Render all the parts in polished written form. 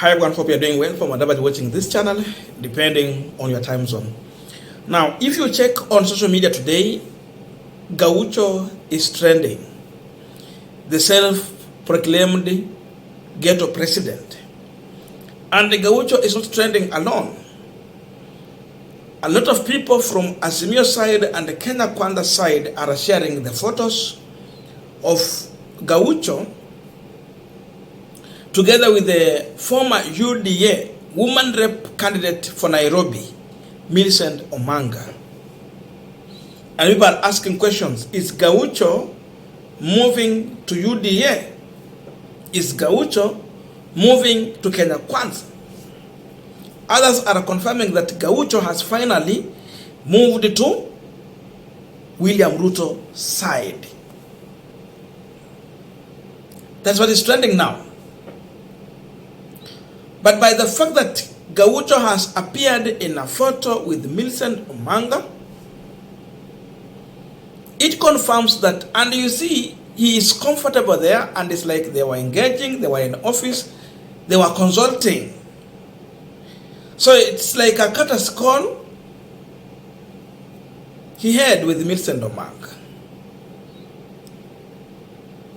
Hi everyone, hope you're doing well from wherever you're watching this channel, depending on your time zone. Now, if you check on social media today, Gaucho is trending. The self-proclaimed ghetto president. And the Gaucho is not trending alone. A lot of people from Azimio side and the Kenya Kwanza side are sharing the photos of Gaucho together with the former UDA woman rep candidate for Nairobi, Millicent Omanga. And people are asking questions. Is Gaucho moving to UDA? Is Gaucho moving to Kenya Kwanza? Others are confirming that Gaucho has finally moved to William Ruto'S side. That's what is trending now. But by the fact that Gaucho has appeared in a photo with Millicent Omanga, it confirms that, and you see, he is comfortable there, and it's like they were engaging, they were in office, they were consulting. So it's like a courtesy call he had with Millicent Omanga.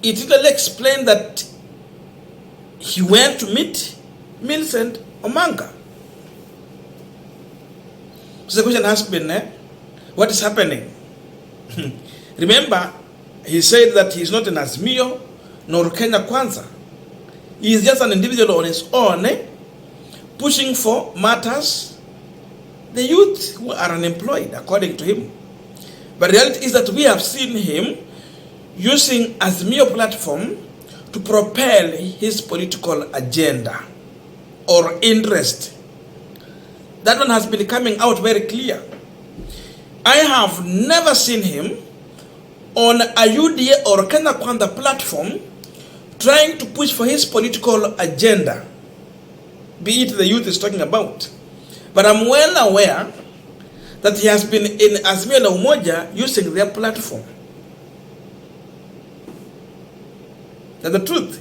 It literally explained that he went to meet Millicent Omanga. So the question has been, what is happening? Remember, he said that he is not an Azimio nor Kenya Kwanza. He is just an individual on his own, pushing for matters, the youth who are unemployed, according to him. But the reality is that we have seen him using Azimio platform to propel his political agenda or interest. That one has been coming out very clear. I have never seen him on a UDA or Kenya Kwanza platform trying to push for his political agenda, be it the youth is talking about. But I'm well aware that he has been in Azimio la Umoja using their platform. That's the truth.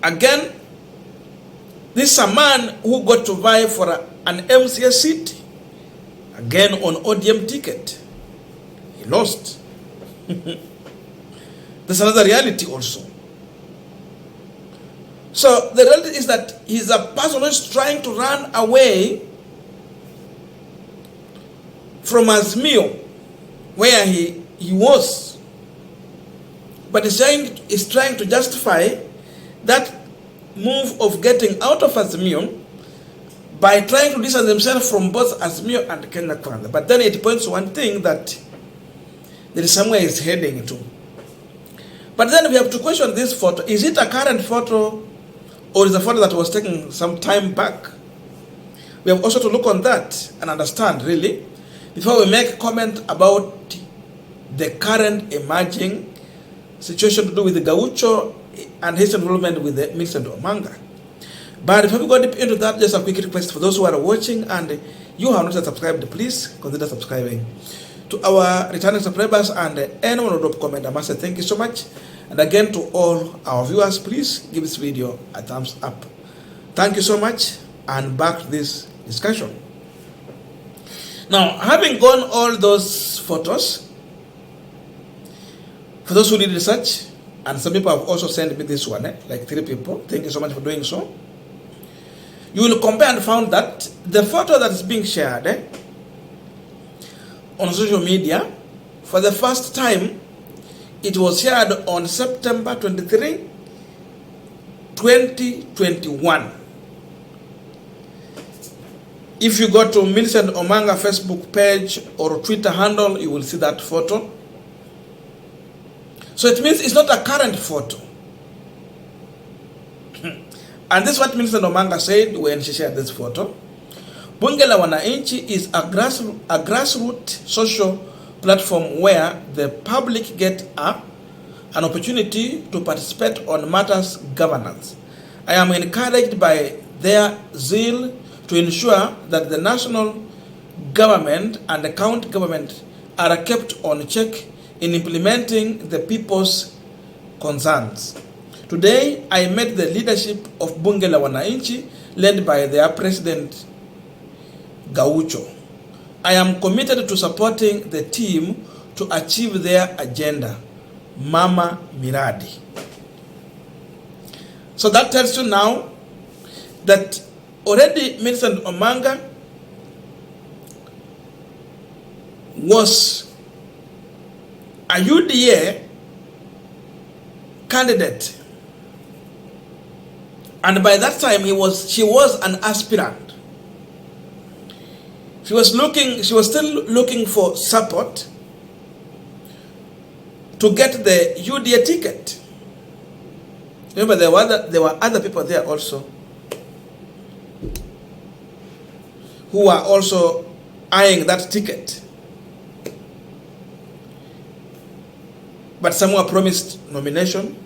Again, this is a man who got to vie for an MCA seat, again on ODM ticket. He lost. There's another reality also. So the reality is that he's a person who is trying to run away from Azimio, where he was. But he's trying to justify that move of getting out of Azimio by trying to distance himself from both Azimio and Kenya Kwanza. But then it points to one thing, that there is somewhere he's heading to. But then we have to question this photo. Is it a current photo, or is a photo that was taken some time back? We have also to look on that and understand, really, before we make a comment about the current emerging situation to do with the Gaucho and his involvement with the Millicent Omanga. But before we go deep into that, just a quick request for those who are watching and you have not yet subscribed, please consider subscribing. To our returning subscribers and anyone who drop comment, I must say thank you so much. And again, to all our viewers, please give this video a thumbs up. Thank you so much, and back to this discussion. Now, having gone all those photos, for those who did research, and some people have also sent me this one, like 3 people. Thank you so much for doing so. You will compare and found that the photo that is being shared on social media, for the first time, it was shared on September 23, 2021. If you go to Millicent Omanga Facebook page or Twitter handle, you will see that photo. So it means it's not a current photo. And this is what Millicent Omanga said when she shared this photo. Bunge la Wananchi is a grassroots social platform where the public get an opportunity to participate on matters governance. I am encouraged by their zeal to ensure that the national government and the county government are kept on check in implementing the people's concerns. Today, I met the leadership of Bunge la Wananchi, led by their president, Gaucho. I am committed to supporting the team to achieve their agenda, Mama Miradi. So that tells you now that already Millicent Omanga was a UDA candidate, and by that time she was an aspirant. She was still looking for support to get the UDA ticket. Remember, there were other people there also who were also eyeing that ticket. But some were promised nomination,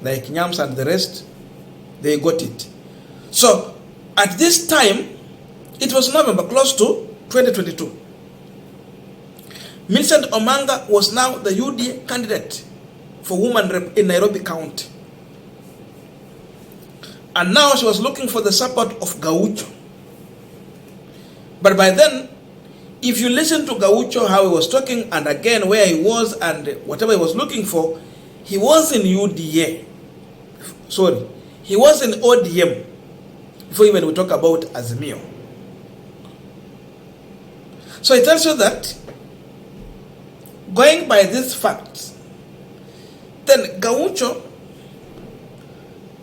like Nyams and the rest. They got it. So, at this time, it was November, close to 2022. Millicent Omanga was now the UDA candidate for woman rep in Nairobi County. And now she was looking for the support of Gaucho. But by then, if you listen to Gaucho, how he was talking, and again where he was and whatever he was looking for, he was in UDA. Sorry, he was in ODM. Before even we talk about Azimio. So it tells you that, going by these facts, then Gaucho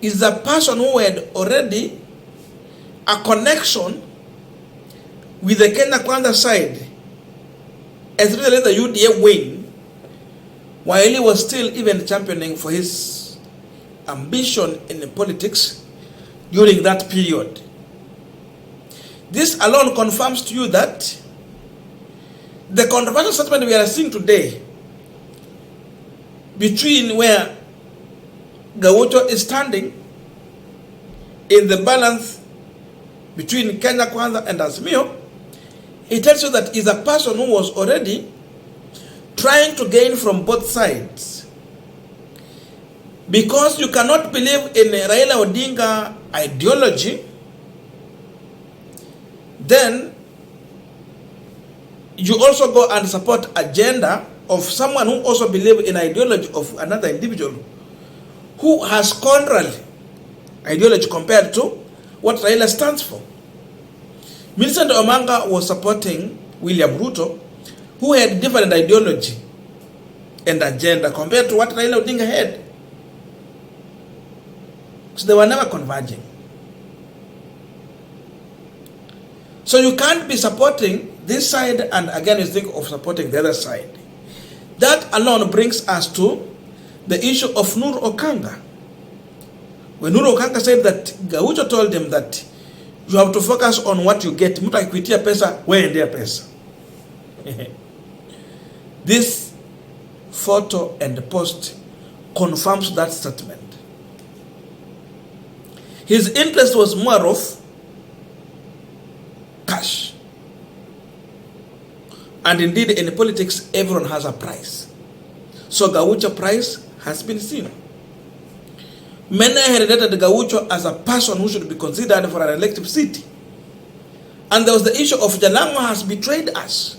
is a person who had already a connection with the Kenya Kwanza side, especially the UDA wing, while he was still even championing for his ambition in politics during that period. This alone confirms to you that the controversial statement we are seeing today between where Gaucho is standing in the balance between Kenya Kwanza and Azimio, it tells you that he's a person who was already trying to gain from both sides. Because you cannot believe in Raila Odinga ideology, then you also go and support agenda of someone who also believes in ideology of another individual who has contrary ideology compared to what Raila stands for. Millicent Omanga was supporting William Ruto, who had different ideology and agenda compared to what Raila Odinga had. So they were never converging. So you can't be supporting this side and again you think of supporting the other side. That alone brings us to the issue of Nur Okanga. When Nur Okanga said that Gaucho told him that you have to focus on what you get. Mtu akikuitia pesa, wewe ndia pesa. This photo and post confirms that statement. His interest was more of cash. And indeed, in politics, everyone has a price. So Gaucho price has been seen. Many had rated Gaucho as a person who should be considered for an elective seat. And there was the issue of Jalango has betrayed us.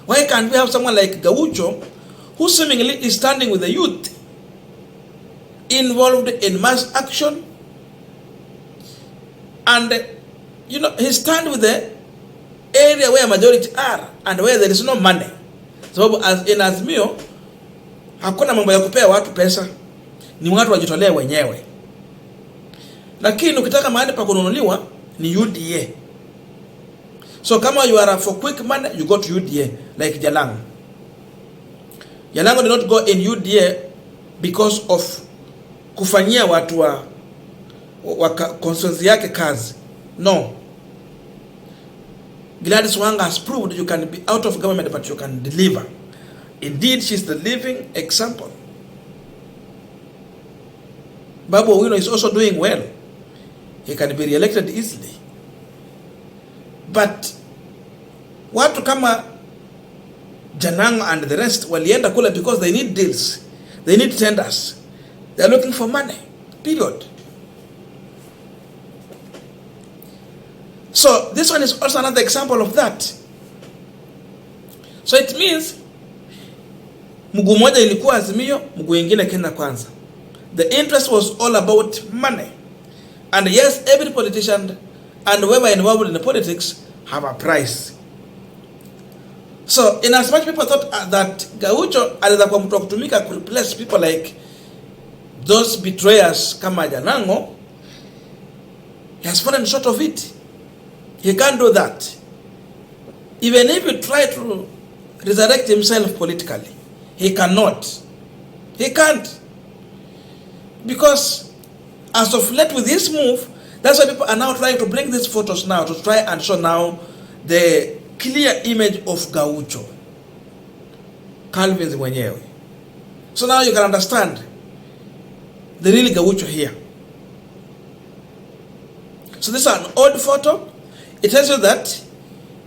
Why can't we have someone like Gaucho who seemingly is standing with the youth, involved in mass action, and he stand with the area where majority are and where there is no money. So as in Azimio, hakuna mambo ya kupea watu pesa, ni watu wajitolee wenyewe. Lakini ukitaka mahali pa kununuliwa ni UDA. So kama you are for quick money, you go to UDA like Jalango. Jalango did not go in UDA because of kufanyia watu wa constituency yake kazi. No. Gladys Wanga has proved you can be out of government but you can deliver. Indeed, she's the living example. Babu Owino is also doing well. He can be re-elected easily. But watu kama Janang and the rest walienda kule because they need deals, they need tenders, they're looking for money, period. So this one is also another example of that. So it means mguu moja ilikuwa Azimio, mguu ingine Kenya Kwanza. The interest was all about money. And yes, every politician and whoever involved in the politics have a price. So in as much people thought that Gaucho aliweza kwa mtu kutumika to replace people like those betrayers kama Janango, he has fallen short of it. He can't do that. Even if he try to resurrect himself politically, he cannot. He can't. Because as of late with this move, that's why people are now trying to bring these photos now to try and show now the clear image of Gaucho. Calvin's mwenyewe. So now you can understand the real Gaucho here. So this is an old photo. It tells you that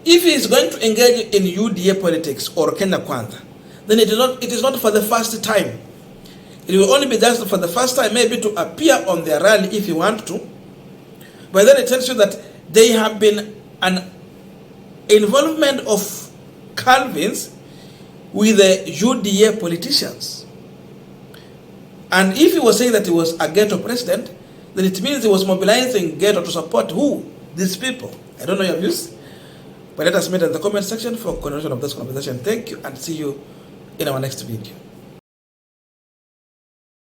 if he is going to engage in UDA politics or Kenya Kwanza, then it is not for the first time. It will only be just for the first time, maybe to appear on their rally if you want to. But then it tells you that they have been an involvement of Calvins with the UDA politicians. And if he was saying that he was a ghetto president, then it means he was mobilizing ghetto to support who? These people. I don't know your views, but let us meet in the comment section for continuation of this conversation. Thank you and see you in our next video.